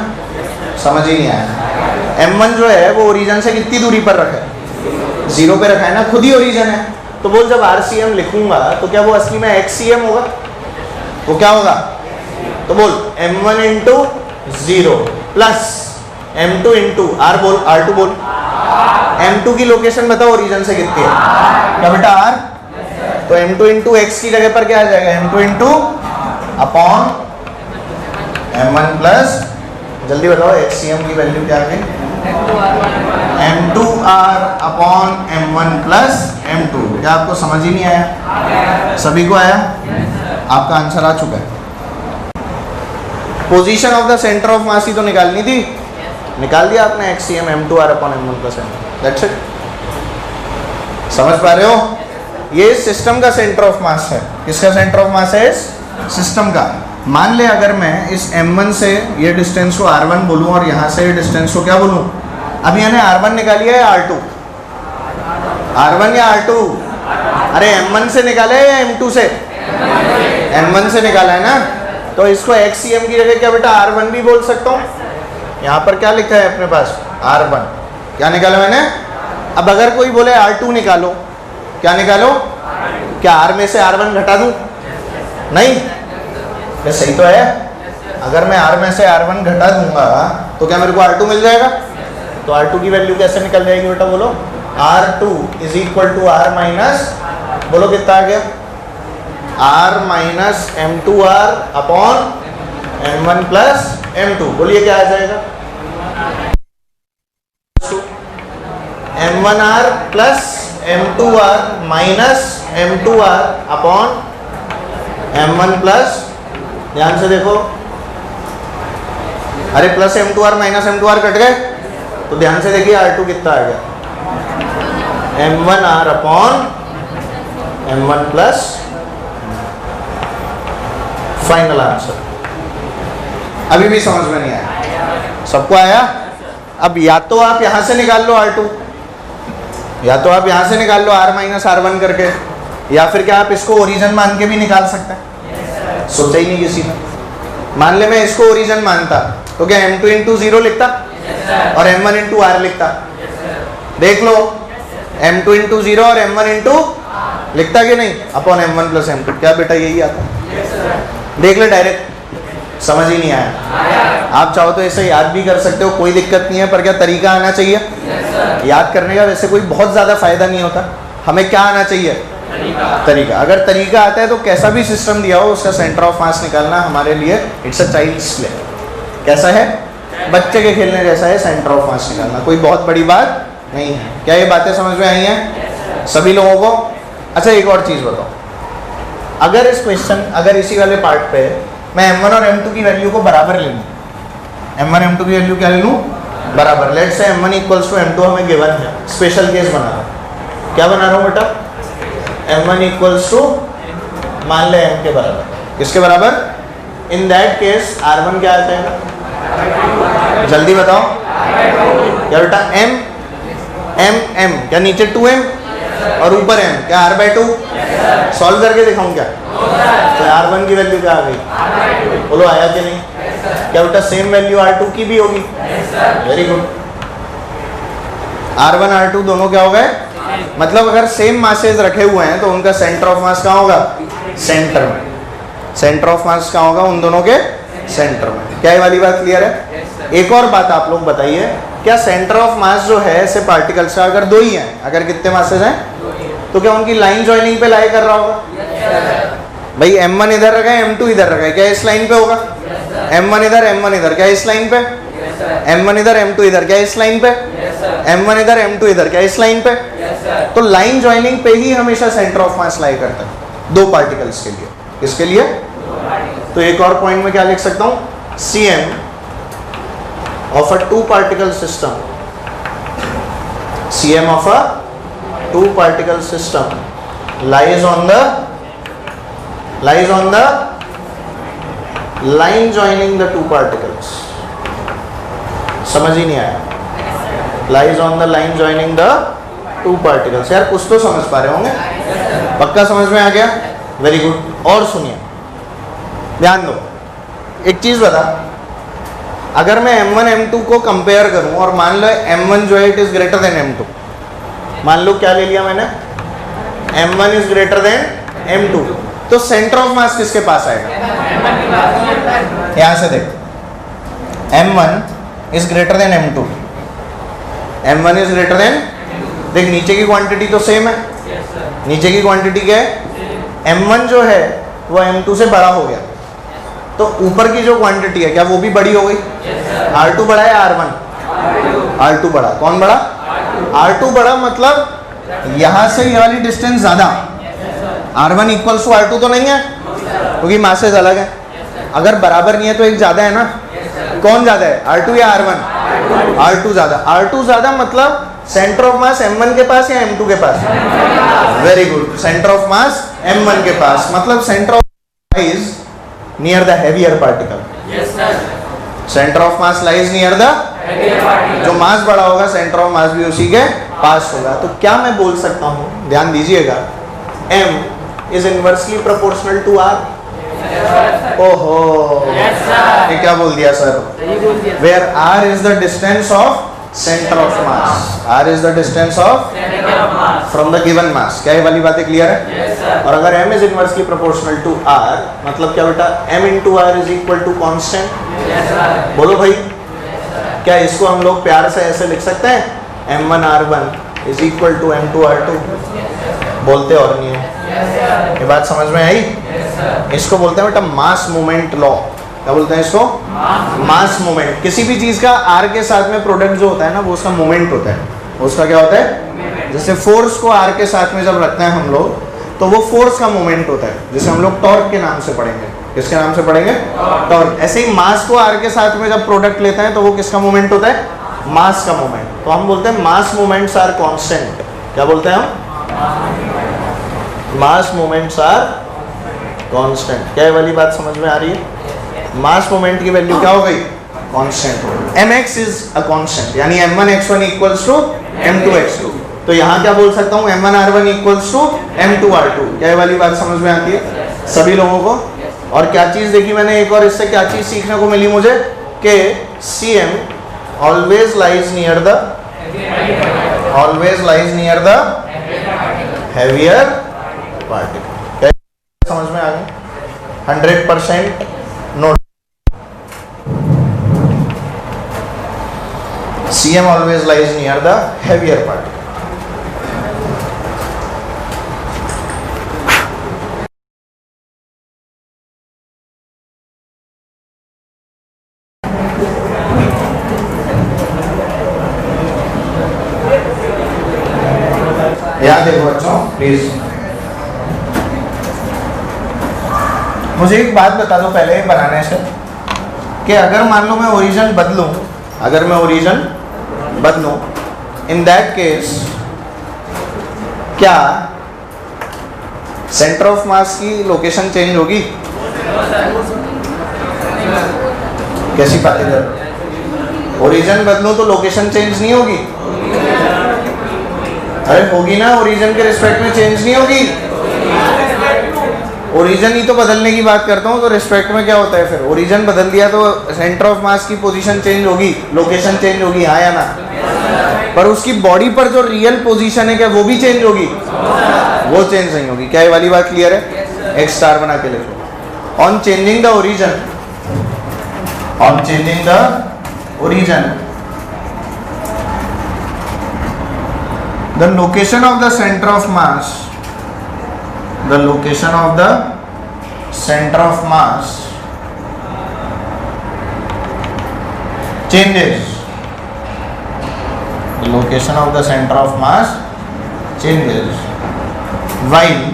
समझ ही नहीं आया। M1 जो है वो ओरिजिन से कितनी दूरी पर रखा है? 0 पे रखा है ना, खुद ही ओरिजिन है। तो बोल जब RCM लिखूंगा तो क्या वो असली में XCM होगा? वो क्या होगा? तो बोल M1 into 0 plus M2 into R, बोल R2 बोल। M2 की लोकेशन बताओ ओरिजिन से कितनी है? क्या बेटा? R। तो M2 इंटू X की जगह पर क्या आ जाएगा? M2 into upon M1 plus, जल्दी बताओ XCM की वैल्यू क्या आ गई? M2R upon M1 plus M2। क्या आपको समझ ही नहीं आया? सभी को आया? आपका आंसर आ चुका है। Position of the centre of mass ही तो निकालनी थी, निकाल दिया आपने XCM m2r upon m1 plus m। That's it. समझ पा रहे हो? ये सिस्टम का सेंटर ऑफ मास है। किसका सेंटर ऑफ मास है? सिस्टम का। मान ले अगर मैं इस m1 से ये डिस्टेंस को r1 बोलूं और यहाँ से डिस्टेंस को क्या बोलूं? अब मैंने r1 निकाली है या r2? r1 या r2? अरे m1 से निकाला है या m2 से? m1 से निकाला है ना, तो इसको xcm की जगह क्या बेटा r1 भी बोल सकता हूँ। यहाँ पर क्या लिखा है अपने पास? r1। क्या निकाला मैंने? अब अगर कोई बोले r2 निकालो, क्या निकालो? क्या r में से r1 घटा दूं? नहीं, ये सही तो है। अगर मैं r में से r1 घटा दूंगा तो क्या मेरे को r2 मिल जाएगा? तो r2 की वैल्यू कैसे निकल जाएगी बेटा बोलो? r2 is equal to r minus, बोलो कितना आ गया? r minus m2r upon m1 plus m2। बोलिए क्या आ जाएगा? m1r plus m2r minus m2r upon m1 plus, ध्यान से देखो, अरे plus m2r minus m2r cut गए, तो ध्यान से देखिए r2 कितना आ गया? m1r upon m1 plus. Final answer. अभी भी समझ में नहीं आया? सबको आया? अब या तो आप यहां से निकाल लो r2, या तो आप यहां से निकाल लो r माइनस r1 करके, या फिर क्या आप इसको ओरिजिन मान के भी निकाल सकते हैं? सोचा ही नहीं किसी ने। मान ले मैं इसको ओरिजिन मानता तो क्या m2 इंटू 0 लिखता और m1 इंटू r लिखता? देख लो, m2 इंटू 0 और m1 इंटू लिखता कि नहीं? Upon m1 plus m2। क्या बेटा यही आता? देख ले डायरेक्ट। समझ ही नहीं आया? आप चाहो तो ऐसे याद भी कर सकते हो, कोई दिक्कत नहीं है, पर क्या तरीका आना चाहिए याद करने का। वैसे कोई बहुत ज़्यादा फायदा नहीं होता, हमें क्या आना चाहिए? तरीका। अगर तरीका आता है तो कैसा भी सिस्टम दिया हो उसका सेंटर ऑफ मास निकालना हमारे लिए इट्स अ चाइल्ड्स प्ले। कैसा है? बच्चे के खेलने जैसा है सेंटर ऑफ मास निकालना, कोई बहुत बड़ी बात नहीं है। क्या ये बातें समझ में आई हैं सभी लोगों को? अच्छा एक और चीज़ बताओ, अगर इस क्वेश्चन, अगर इसी वाले पार्ट पे मैं m1 और m2 की वैल्यू को बराबर ले लूँ, m1 m2 की वैल्यू क्या ले लूँ? बराबर। Let's say m1 equals to m2 हमें गिवन है, स्पेशल केस बना रहा हूँ। क्या बना रहा हूँ बेटा? m1 इक्वल्स टू मान ले m के बराबर। किसके बराबर? इन दैट केस r1 क्या आ जाएगा? जल्दी बताओ। क्या बेटा? m क्या नीचे 2m और ऊपर m, क्या r/2? सॉल्व करके दिखाऊं क्या? तो r1 की वैल्यू क्या आ गई? बोलो आया कि नहीं? क्या बेटा सेम वैल्यू r2 की भी होगी? Very good. r1 r2 दोनों क्या हो गए? मतलब अगर सेम मासेज रखे हुए हैं तो उनका सेंटर ऑफ मास कहाँ होगा? सेंटर में। सेंटर ऑफ मास कहाँ होगा? उन दोनों के सेंटर में। क्या ये वाली बात क्लियर है? एक और बात आप लोग बताइए, क्या सेंटर ऑफ मास जो है ऐसे पार्टिकल्स का अगर दो ही हैं, अगर कितने मासेज हैं, तो क्या उनकी लाइन जॉइनिंग पे लाई कर रहा होगा? भाई m1 इधर रखा है, m2 इधर रखा है, क्या इस लाइन पे होगा? m1 इधर, m1 इधर, क्या इस लाइन पे? m1 इधर, m2 इधर, क्या इस लाइन पे? m1 इधर, m2 इधर, क्या इस लाइन पे? तो लाइन जॉइनिंग पे ही हमेशा सेंटर ऑफ मास लाई करता है दो पार्टिकल्स के लिए। किसके लिए? तो एक और पॉइंट में क्या लिख सकता हूँ? Cm of a two particle system, Cm of a two particle system lies on the line joining the two particles। समझ ही नहीं आया? lies on the line joining the two particles। यार कुछ तो समझ पा रहे होंगे? पक्का समझ में आ गया? Very good. और सुनिए, ध्यान दो, एक चीज बता, अगर मैं m1 m2 को कंपेयर करूं और मान लो m1 जो है it is greater than m2, मान लो क्या ले लिया मैंने? m1 is greater than m2, तो सेंटर ऑफ मास किसके पास आएगा? यहां से देख, m1 is greater than m2, m1 is greater than, देख नीचे की क्वांटिटी तो सेम है, नीचे की क्वांटिटी क्या है? m1 जो है वो m2 से बड़ा हो गया, तो ऊपर की जो क्वांटिटी है क्या वो भी बड़ी हो गई? R2 बड़ा है R1? R2 बड़ा। कौन बड़ा? R2 बड़ा, मतलब यहां से ये वाली डिस्टेंस ज्यादा। R1 इक्वल्स टू R2 तो नहीं है, क्योंकि मासेज अलग है। अगर बराबर नहीं है तो एक ज्यादा है ना, कौन ज्यादा है, R2 या R1? R2 ज्यादा। R2 ज्यादा मतलब सेंटर ऑफ मास M1 के पास या M2 के पास? Very good, centre of mass M1 के पास, मतलब centre of lies near the heavier particle. Centre of mass lies near the, जो मास बड़ा होगा सेंटर ऑफ मास भी उसी के पास होगा। तो क्या मैं बोल सकता हूं, ध्यान दीजिएगा, M is inversely proportional to R। ओहो, ये क्या बोल दिया sir? Where R is the distance of centre of mass, R is the distance of from the given mass. क्या ये वाली बातें क्लियर है? और अगर M is inversely proportional to R, मतलब क्या बेटा, M into R is equal to constant. बोलो भाई, क्या इसको हम लोग प्यार से ऐसे लिख सकते हैं, M1 R1 is equal to M2 R2? बोलते और नहीं हो, ये बात समझ में आई? इसको बोलते हैं बेटा मास मोमेंट लॉ। क्या बोलते हैं इसको? मास मोमेंट। किसी भी चीज का R के साथ में प्रोडक्ट जो होता है ना, वो उसका मोमेंट होता है। उसका क्या होता है? जैसे फोर्स को R के साथ में जब रखते हैं हम लोग, तो वो फोर्स का मोमेंट होता है, जिसे हम लोग टॉर्क के नाम से पढ़ेंगे। किसके नाम से पढ़ेंगे? टॉर्क। ऐसे ही मास को R के साथ में जब प्रोडक्ट लेते हैं तो वो किसका मोमेंट होता है? मास का मोमेंट। तो हम बोलते हैं मास मोमेंट्स आर कांस्टेंट। क्या बोलते हैं हम? मास मोमेंट्स आर कांस्टेंट। क्या ये वाली बात समझ में आ रही है? मास मोमेंट की वैल्यू क्या हो गई? Constant. mx is a constant, यानी m1 x1 equals to m2 x2। तो यहाँ क्या बोल सकता हूँ, m1 r1 equals to m2 r2। क्या ये वाली बात समझ में आती है सभी लोगों को? और क्या चीज देखी मैंने एक, और इससे क्या चीज सीखने को मिली मुझे, कि Cm always lies near the, always lies near the heavier particle. क्या समझ में आ गया? 100% note. Cm always lies near the heavier particle. याद देखो बच्चों प्लीज, मुझे एक बात बता दो पहले बनाने से, कि अगर मान लो मैं ओरिजिन बदलूं, अगर मैं ओरिजिन बदलूं, इन दैट केस क्या सेंटर ऑफ मास की लोकेशन चेंज होगी? कैसी बातें कर, ओरिजिन बदलूं तो लोकेशन चेंज नहीं होगी? अरे होगी ना, ओरिजिन के रिस्पेक्ट में चेंज नहीं होगी? ओरिजिन ही तो बदलने की बात करता हूँ, तो रिस्पेक्ट में क्या होता है फिर? ओरिजिन बदल दिया तो सेंटर ऑफ मास की पोजीशन चेंज होगी, लोकेशन चेंज होगी, हाँ या ना? पर उसकी बॉडी पर जो रियल पोजीशन है क्या वो भी चेंज होगी? वो चेंज नहीं होगी। क्या ये वाली बात क्लियर है? एक स्टार बना के लिखो। On changing the origin, on changing the origin, the location of the centre of mass, the location of the center of mass changes, the location of the center of mass changes while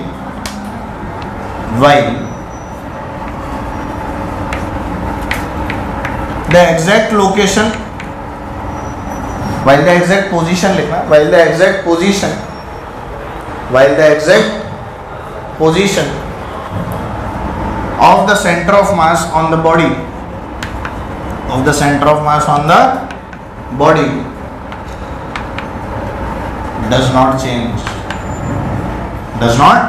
the exact location, while the exact position लिखना, while the exact position, while the exact position of the center of mass on the body, of the center of mass on the body does not change, does not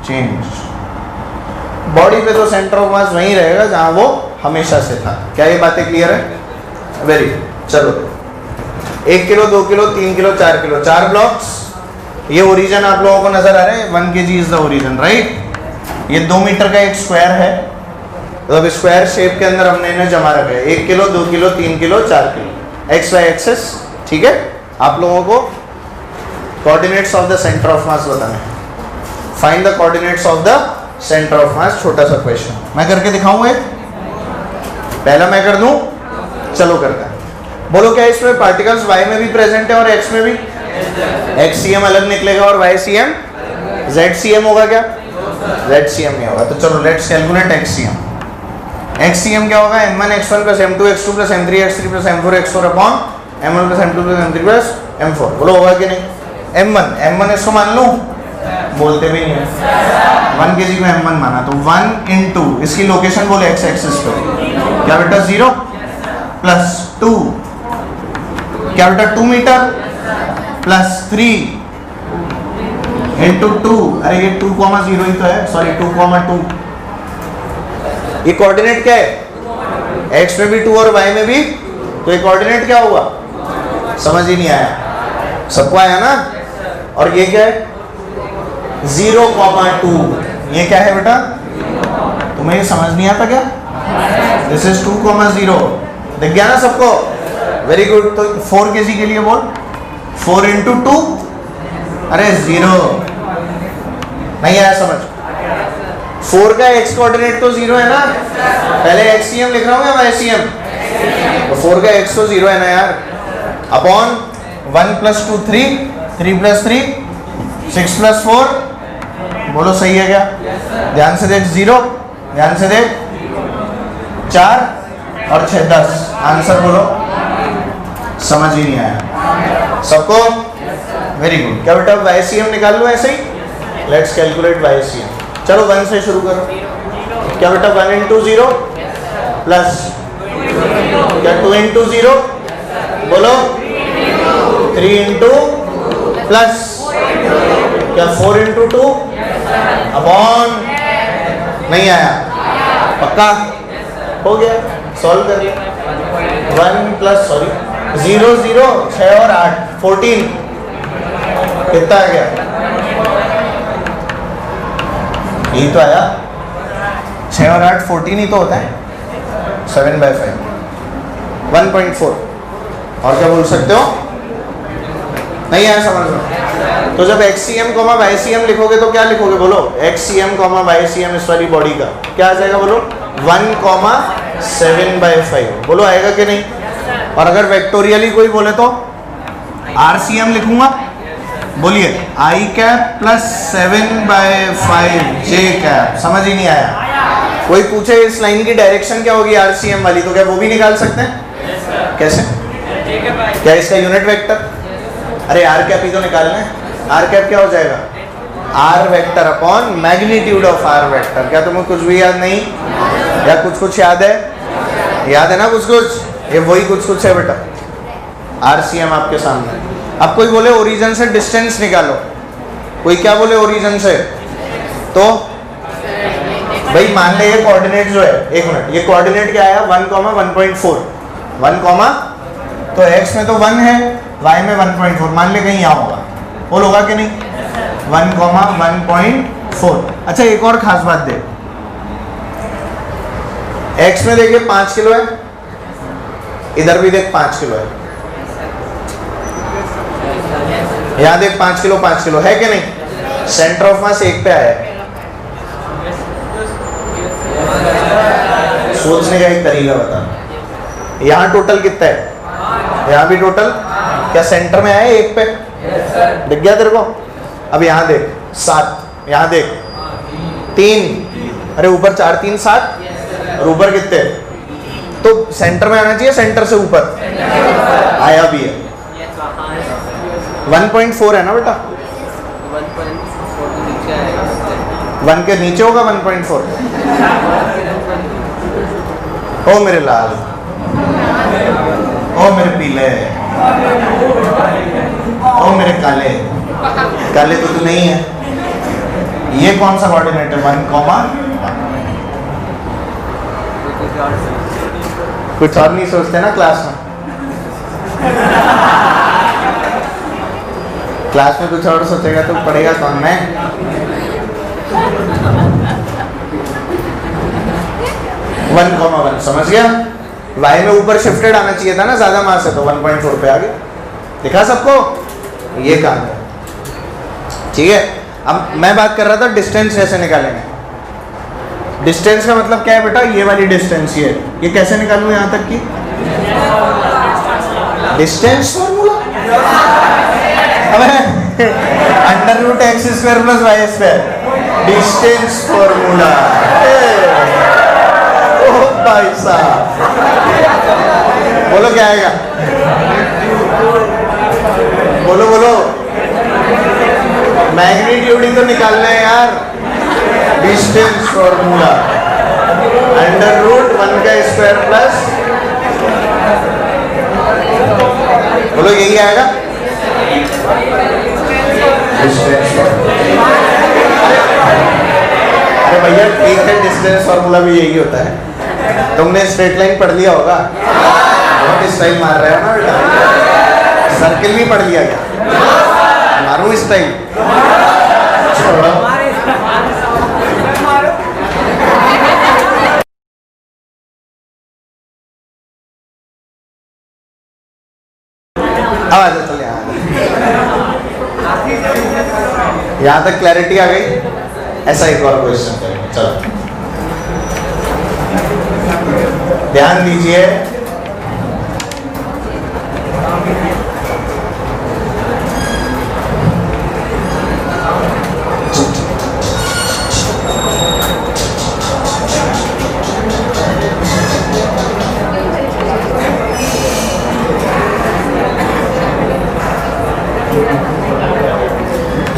change. Body पे तो centre of मास वहीं रहेगा जहां वो हमेशा से था। क्या ये बातें क्लियर है? Very good. चलो 1 kilo 2 kilo 3 kilo 4 kilo 4 blocks, ये ओरिजिन आप लोगों को नजर आ रहा है, 1 kg is the origin, right? ये 2 मीटर का एक स्क्वायर है, तो अब स्क्वायर शेप के अंदर हमने इन्हें जमा रखा है। 1 kilo 2 kilo 3 kilo 4 kilo, X Y axes, ठीक है? आप लोगों को coordinates of the centre of mass बताना है। Find the coordinates of the centre of mass, छोटा सा क्वेश्चन मैं करके दिखाऊंगा। एक पहला मैं कर दूं, चलो करते हैं। बोलो क्या इसमें पार्टिकल्स y में भी प्रेजेंट है और x में भी? xcm अलग निकलेगा और ycm zcm होगा क्या? zcm नहीं होगा। तो चलो लेट्स कैलकुलेट xcm। XCM क्या होगा, m1 x1 plus m2 x2 plus m3 x3 plus m4 x4 upon m1 plus m2 plus m3 plus m4। बोलो होगा कि नहीं? m1 इसको मान लूं, बोलते भी नहीं है, 1 के जी में m1 माना, तो 1 इंटू इसकी लोकेशन बोले x एक्सिस पे, क्या बेटा 0 प्लस 2, क्या बेटा 2 मीटर प्लस 3 इंटू 2, अरे ये 2,0 ही तो है, सॉरी 2,2। ये कोऑर्डिनेट क्या है, x में भी 2 और y में भी, तो ये कोऑर्डिनेट क्या हुआ, समझ ही नहीं आया, सबको आया ना। और ये क्या है 0,2, ये क्या है बेटा, तुम्हें ये समझ नहीं आता क्या, दिस इज 2,0, दिख गया ना सबको, वेरी गुड। तो 4 के जी के लिए बोल, 4 इंटू 2, अरे 0, नहीं आया समझ। 4 का x कोऑर्डिनेट तो 0 है ना, पहले XCM लिख रहा हूँ या YCM, तो 4 का x तो 0 है ना यार, अपॉन 1 प्लस 2 3, 3 प्लस 3 6 प्लस 4, बोलो सही है क्या, ध्यान से देख 0, ध्यान से देख 4 और 6 10, आंसर बोलो, समझ ही नहीं आया सबको, वेरी गुड। क्या बेटा YCM निकाल लो ऐसे ही, लेट्स कैलकुलेट YCM। चलो 1 से शुरू करो, क्या बेटा 1 इंटू 0 प्लस, क्या 2 इंटू 0, बोलो 3 इंटू प्लस, क्या 4 इंटू 2 अपॉन, नहीं आया, पक्का हो गया, सॉल्व कर लिया। 1 प्लस सॉरी 0 0, 6 और 8 14, कितना आ गया, यही तो आया, 6 और 8 14 ही तो होता है, 7/5 1.4। और क्या बोल सकते हो, नहीं आया समझ में। तो जब XCM YCM लिखोगे तो क्या लिखोगे, बोलो XCM YCM इस वाली बॉडी का क्या आ जाएगा, बोलो 1,7/5, बोलो आएगा कि नहीं। और अगर वेक्टोरियली कोई बोले तो RCM लिखूंगा, बोलिए I cap plus 7/5 J cap, समझ ही नहीं आया। कोई पूछे इस लाइन की डायरेक्शन क्या होगी RCM वाली, तो क्या वो भी निकाल सकते हैं, कैसे, क्या इसका यूनिट वेक्टर, अरे R कैप ही तो निकालना है, R कैप क्या हो जाएगा, R vector upon magnitude of R vector. क्या तुम्हें कुछ भी याद नहीं, या कुछ याद है, याद है ना कुछ, ये वही कुछ है बेटा, RCM आपके सामने। अब कोई बोले ओरिजिन से डिस्टेंस निकालो, कोई क्या बोले ओरिजिन से, तो भाई मान ले ये कोऑर्डिनेट जो है, एक मिनट, ये कोऑर्डिनेट क्या आया 1,1.4, 1, तो x में तो 1 है, y में 1.4, मान ले कहीं यहाँ होगा, बोल होगा कि नहीं, 1,1.4। अच्छा एक और खास बात दे, x में देखिए 5 किलो है, इधर भी देख 5 किलो है, यहाँ देख 5 किलो है कि नहीं, सेंटर ऑफ मास 1 पे आया है। सोचने का एक तरीका बता, यहाँ टोटल कितना है, यहाँ भी टोटल, क्या सेंटर में आया 1 पे, दिख गया तेरे को। अब यहाँ देख 7, यहाँ देख 3, अरे ऊपर 4 3 7, और ऊपर कितने, तो सेंटर में आना चाहिए, सेंटर से ऊपर आया भी है, 1.4 है ना बेटा, 1 के नीचे होगा 1.4। ओ मेरे लाल, ओ मेरे पीले, ओ मेरे काले, काले तो तू नहीं है, ये कौन सा कोऑर्डिनेट है, 1, कुछ और नहीं सोचते ना क्लास में, क्लास में कुछ और सोचेगा तो पढ़ेगा कौन, मैं। वन कॉमा वन, समझ गया, y में ऊपर शिफ्टेड आना चाहिए था ना, ज्यादा मास है तो 1.4 पे आ गया, दिखा सबको, ये काम है, ठीक है। अब मैं बात कर रहा था डिस्टेंस कैसे निकालेंगे, डिस्टेंस का मतलब क्या है बेटा, ये वाली डिस्टेंस, ये कैसे निकालूं यहाँ तक की, distance formula, √x² + y², distance formula, भाई साहब, बोलो क्या आएगा, बोलो बोलो, मैग्नीट्यूड ही तो निकालना है यार, डिस्टेंस फॉर्मूला अंडर रूट 1 का स्क्वायर प्लस, बोलो यही आएगा डिस्टेंस। अरे भैया ठीक है, डिस्टेंस फॉर्मूला भी यही होता है, तुमने स्ट्रेट लाइन पढ़ लिया होगा, बहुत स्टाइल मार रहे हो ना बेटा, सर्किल भी पढ़ लिया क्या, मारू स्टाइल, छोड़ो। आवाज चले यहाँ तक क्लैरिटी आ गई। ऐसा एक और क्वेश्चन करेंगे, चलो ध्यान दीजिए।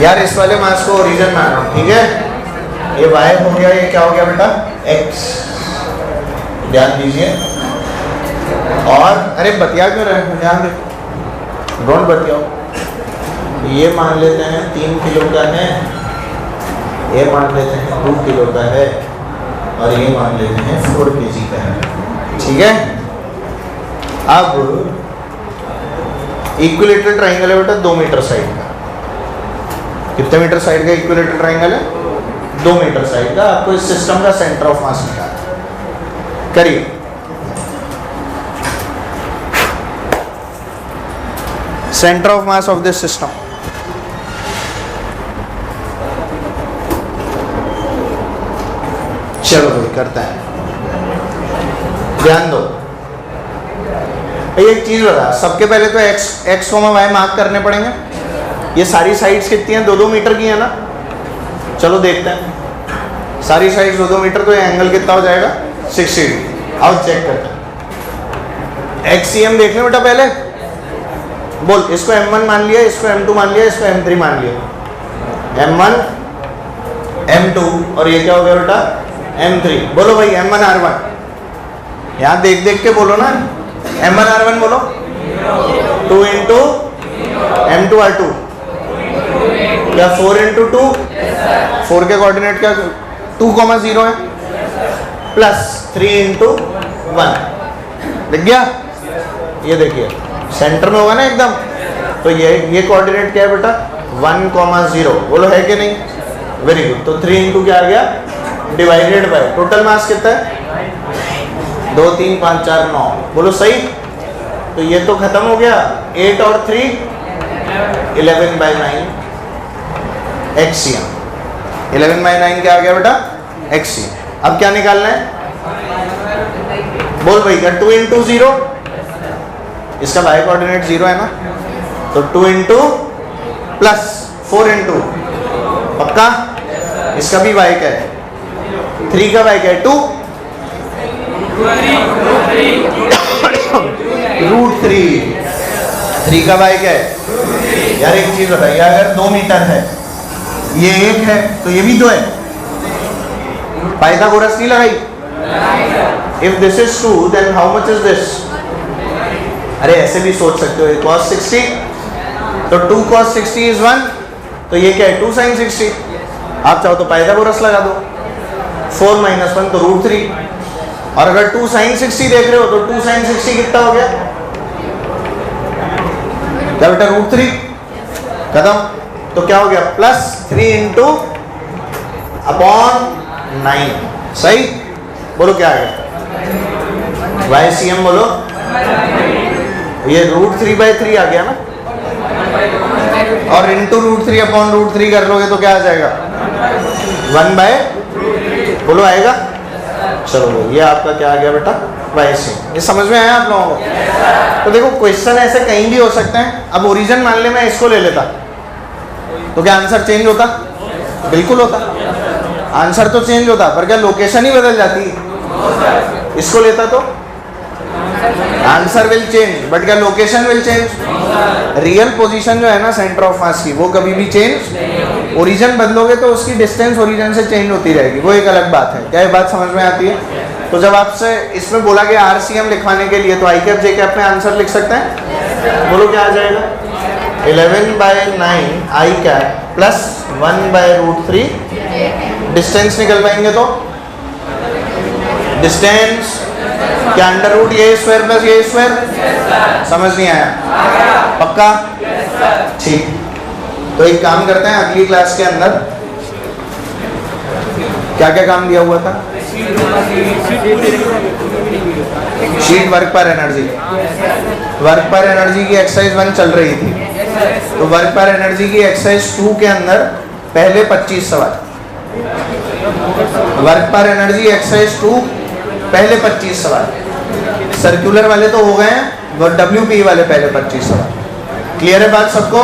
यार इस वाले मास को ओरिजिन मान रहा हूं, ठीक है, ये y हो गया, ये क्या हो गया बेटा x, ध्यान दीजिए। और अरे बतिया क्यों रहे हैं, ध्यान दे, डोंट बतियाओ। ये मान लेते हैं 3 किलो का है, ये मान लेते हैं 2 किलो का है, और ये मान लेते हैं 4 kg का है, ठीक है। अब इक्विलेटरल ट्राइंगल है बेटा 2 मीटर साइड का, कितने मीटर साइड का इक्विलेटरल ट्राइंगल है, 2 मीटर साइड का। आपको इस सिस्टम का सेंटर ऑफ मास निकालना, करिए। Centre of mass of this system, चलो भाई करते हैं, ध्यान दो। एक चीज बता, सबके पहले तो x, y मार्क करने पड़ेंगे। ये सारी साइड्स कितनी हैं, 2-2 मीटर की है ना, चलो देखते हैं। सारी साइड्स 2-2 मीटर, तो ये एंगल कितना हो जाएगा 60 डिग्री। आओ चेक करते हैं। XCM देख लें बेटा पहले, बोल, इसको M1 मान लिया, इसको M2 मान लिया, इसको M3 मान लिया, M1 M2, और ये क्या हो गया बेटा M3। बोलो भाई M1 R1, यहाँ देख देख के बोलो ना, M1 R1 बोलो, 2 इंटू M2 R2, क्या 4 इंटू 2, 4 के कोऑर्डिनेट क्या 2,0 है, प्लस 3 इंटू 1, दिख गया, ये देखिए सेंटर में होगा ना एकदम, तो ये कोऑर्डिनेट क्या है बेटा 1,0, बोलो है कि नहीं, वेरी गुड। तो 3 इंटू क्या आ गया, डिवाइडेड बाय टोटल मास कितना है 2, 3, 5, 4, 9, बोलो सही। तो ये तो खत्म हो गया, 8 और 3 11/9 XCM, 11/9 क्या आ गया बेटा XCM। अब क्या निकालना है, बोल भाई, क्या 2 इंटू 0, इसका y कोऑर्डिनेट 0 है ना, तो 2 इंटू प्लस 4 इंटू, पक्का, इसका भी y क्या है, 3 का y क्या है 2, √3, 3 का y क्या है। यार एक चीज बताइए, अगर 2 मीटर है, ये 1 है, तो ये भी 2 है, पाइथागोरस नहीं लगाई। If this is 2 then how much is this, अरे ऐसे भी सोच सकते हो, cos 60, तो 2 cos 60 इज 1, तो ये क्या है 2 sin 60, आप चाहो तो पाइथागोरस लगा दो, 4 - 1 तो √3, और अगर 2 sin 60 देख रहे हो तो 2 sin 60 कितना हो गया, क्या बेटा √3, खत्म। तो क्या हो गया प्लस 3 इंटू अपॉन 9, सही। बोलो क्या आ गया YCM, बोलो, ये √3/3 आ गया ना, और इंटू √3 अपॉन √3 कर लोगे तो क्या आ जाएगा 1/, बोलो आएगा। चलो ये आपका क्या आ गया बेटा YCM। ये समझ में आया आप लोगों को। तो देखो क्वेश्चन ऐसे कहीं भी हो सकते हैं। अब ओरिजिन मान ले मैं इसको ले लेता, तो क्या आंसर चेंज होता, बिल्कुल होता, आंसर तो चेंज होता, पर क्या लोकेशन ही बदल जाती। इसको लेता तो आंसर विल चेंज, बट क्या location will change? Real position जो है ना सेंटर ऑफ मास की, वो कभी भी चेंज, ओरिजिन बदलोगे तो उसकी डिस्टेंस ओरिजिन से चेंज होती रहेगी, वो एक अलग बात है। क्या ये बात समझ में आती है? तो जब आपसे इसमें बोला गया RCM लिखवाने के लिए, तो आई कैप जे कैप में आंसर लिख सकते हैं? बोलो क्या आ जाएगा? 11/9 आई कैप प्लस 1/√3, डिस्टेंस निकल पाएंगे तो डिस्टेंस क्या अंडर रूट ये स्क्वायर प्लस ये स्क्वायर, समझ नहीं आया? पक्का? ठीक। तो एक काम करते हैं, अगली क्लास के अंदर क्या क्या काम दिया हुआ था? शीट वर्क पर एनर्जी, वर्क पर एनर्जी की एक्सरसाइज 1 चल रही थी, तो वर्क पर एनर्जी की एक्सरसाइज 2 के अंदर पहले 25 सवाल, वर्क पर एनर्जी एक्सरसाइज 2 पहले 25 सवाल, सर्कुलर वाले तो हो गए हैं, WP वाले पहले 25 सवाल। क्लियर है बात सबको?